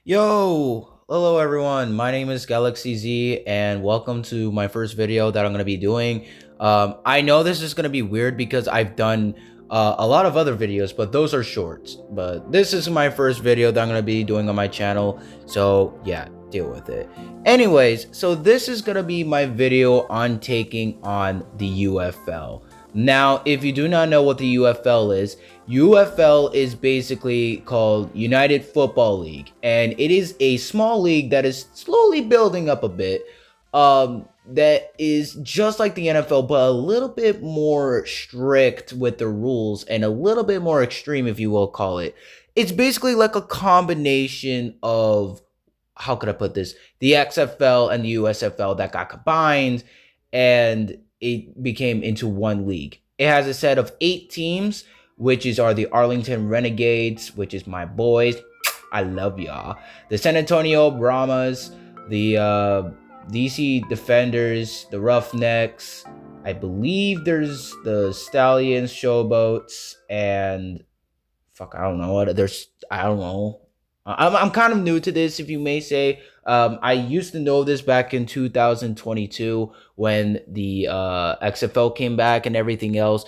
Yo, hello everyone. My name is Galaxy Z, and welcome to my first video that I'm gonna be doing. I know this is gonna be weird because I've done a lot of other videos, but those are shorts. But this is my first video that I'm gonna be doing on my channel, so yeah, deal with it. Anyways, so this is gonna be my video on taking on the UFL. Now, if you do not know what the UFL is, UFL is basically called United Football League, and it is a small league that is slowly building up a bit. That is just like the NFL, but a little bit more strict with the rules and a little bit more extreme, if you will call it. It's basically like a combination of, how could I put this? The XFL and the USFL that got combined, and it became into one league. It has a set of 8 teams, which are the Arlington Renegades, which is my boys. I love y'all. The San Antonio Brahmas, the DC Defenders, the Roughnecks. I believe there's the Stallions, Showboats, and fuck, I don't know what there's. I don't know. I'm kind of new to this, if you may say. I used to know this back in 2022 when the XFL came back and everything else.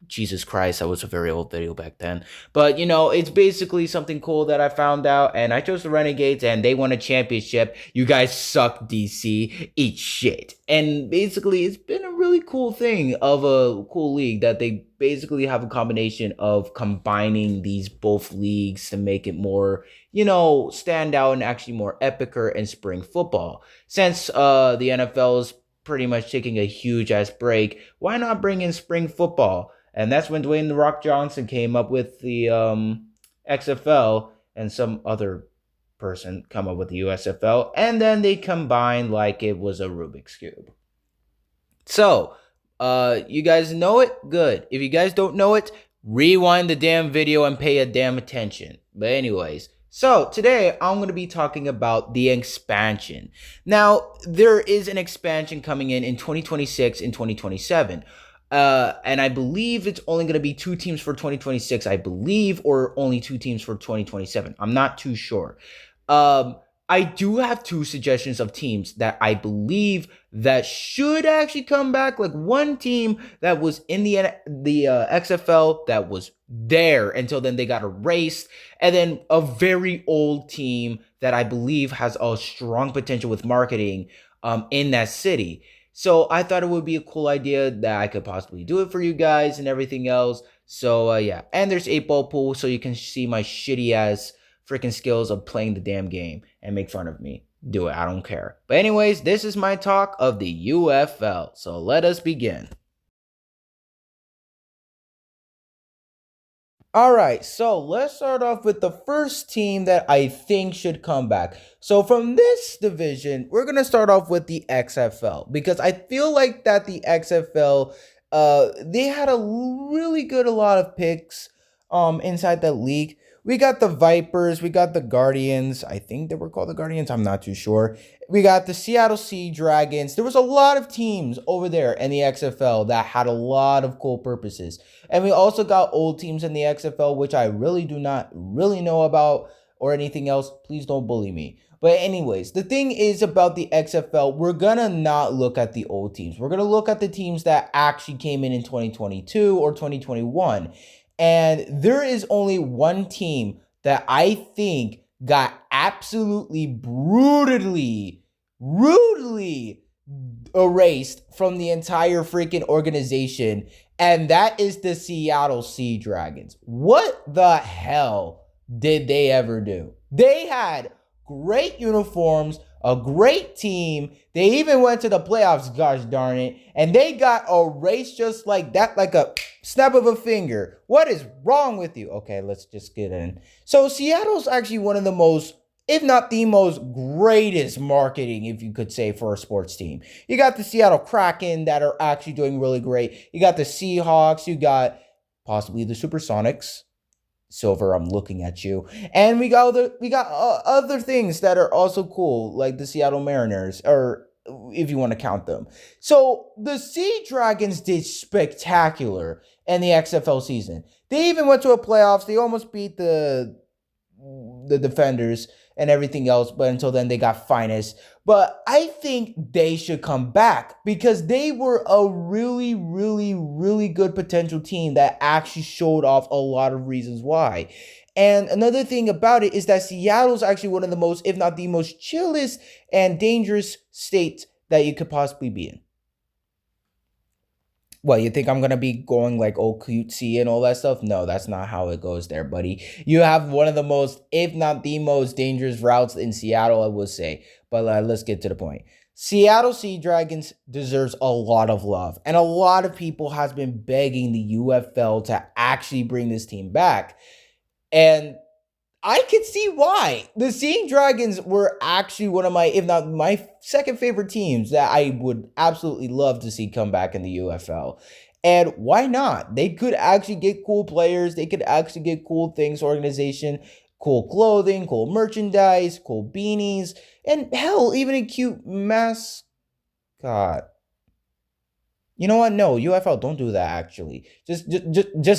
Jesus Christ, that was a very old video back then. But, it's basically something cool that I found out, and I chose the Renegades, and they won a championship. You guys suck, DC. Eat shit. And basically, it's been a really cool thing of a cool league that they basically have a combination of combining these both leagues to make it more, stand out and actually more epicer in spring football. Since the NFL is pretty much taking a huge ass break, why not bring in spring football? And that's when Dwayne The Rock Johnson came up with the XFL, and some other person come up with the USFL, and then they combined like it was a Rubik's Cube. So, you guys know it? Good. If you guys don't know it, rewind the damn video and pay a damn attention. But anyways, so today I'm going to be talking about the expansion. Now, there is an expansion coming in 2026 and 2027. And I believe it's only going to be 2 teams for 2026, I believe, or only 2 teams for 2027. I'm not too sure. I do have 2 suggestions of teams that I believe that should actually come back. Like one team that was in the XFL that was there until then they got erased, and then a very old team that I believe has a strong potential with marketing in that city. So I thought it would be a cool idea that I could possibly do it for you guys and everything else. So yeah, and there's 8-ball pool, so you can see my shitty ass freaking skills of playing the damn game and make fun of me. Do it, I don't care. But anyways, this is my talk of the UFL. So let us begin. All right, so let's start off with the first team that I think should come back. So from this division, we're going to start off with the XFL because I feel like that the XFL they had a really good a lot of picks inside that league. We got the Vipers, we got the Guardians. I think they were called the Guardians, I'm not too sure. We got the Seattle Sea Dragons. There was a lot of teams over there in the XFL that had a lot of cool purposes. And we also got old teams in the XFL, which I really do not really know about or anything else. Please don't bully me. But anyways, the thing is about the XFL, we're going to not look at the old teams. We're going to look at the teams that actually came in 2022 or 2021. And there is only one team that I think got absolutely rudely erased from the entire freaking organization, and that is the Seattle Sea Dragons. What the hell did they ever do? They had great uniforms, a great team. They even went to the playoffs, gosh darn it, and they got erased just like that, like a snap of a finger. What is wrong with you? Okay, let's just get in. So Seattle's actually one of the most, if not the most greatest marketing, if you could say, for a sports team. You got the Seattle Kraken that are actually doing really great. You got the Seahawks. You got possibly the Supersonics. Silver, I'm looking at you. And we got other things that are also cool, like the Seattle Mariners, or if you want to count them. So the Sea Dragons did spectacular in the XFL season. They even went to a playoffs. They almost beat the the defenders and everything else, but until then they got finest. But I think they should come back because they were a really, really, really good potential team that actually showed off a lot of reasons why. And another thing about it is that Seattle's actually one of the most, if not the most chillest and dangerous states that you could possibly be in. What, you think I'm gonna be going like all cutesy and all that stuff? No, that's not how it goes there, buddy. You have one of the most, if not the most dangerous routes in Seattle, I would say. But let's get to the point. Seattle Sea Dragons deserves a lot of love. And a lot of people has been begging the UFL to actually bring this team back. And I can see why. The Sea Dragons were actually one of my, if not my second favorite teams that I would absolutely love to see come back in the UFL. And why not? They could actually get cool players. They could actually get cool things, organization, cool clothing, cool merchandise, cool beanies, and hell, even a cute mascot. You know what? No, UFL, don't do that actually. Just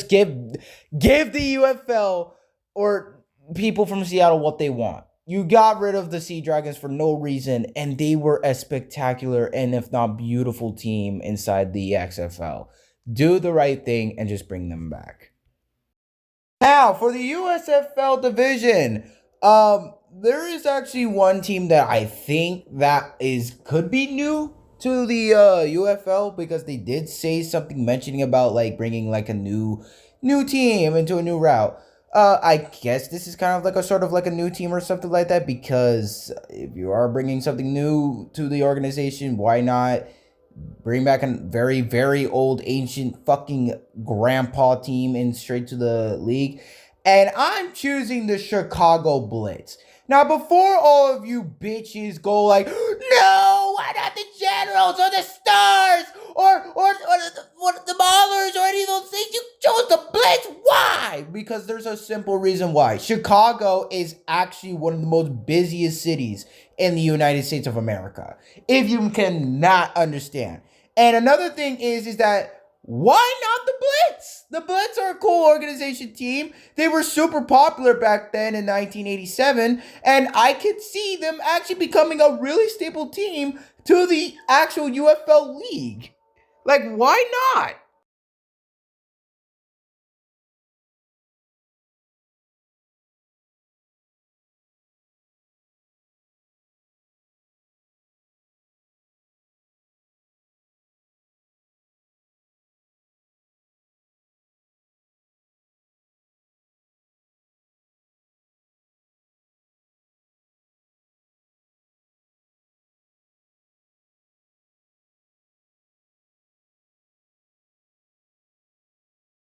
give the UFL or people from Seattle what they want. You got rid of the Sea Dragons for no reason, and they were a spectacular and if not beautiful team inside the XFL. Do the right thing and just bring them back. Now, for the USFL division, there is actually one team that I think that could be new to the UFL because they did say something mentioning about like bringing like a new team into a new route. I guess this is kind of like a sort of like a new team or something like that because if you are bringing something new to the organization, why not bring back a very, very old, ancient fucking grandpa team in straight to the league? And I'm choosing the Chicago Blitz. Now, before all of you bitches go like, no, why not the Generals or the Stars or the Maulers or any of those things? You chose the Blitz. Why? Because there's a simple reason why. Chicago is actually one of the most busiest cities in the United States of America. If you cannot understand. And another thing is that why not the Blitz? The Blitz are a cool organization team. They were super popular back then in 1987, and I could see them actually becoming a really stable team to the actual UFL league. Like, why not?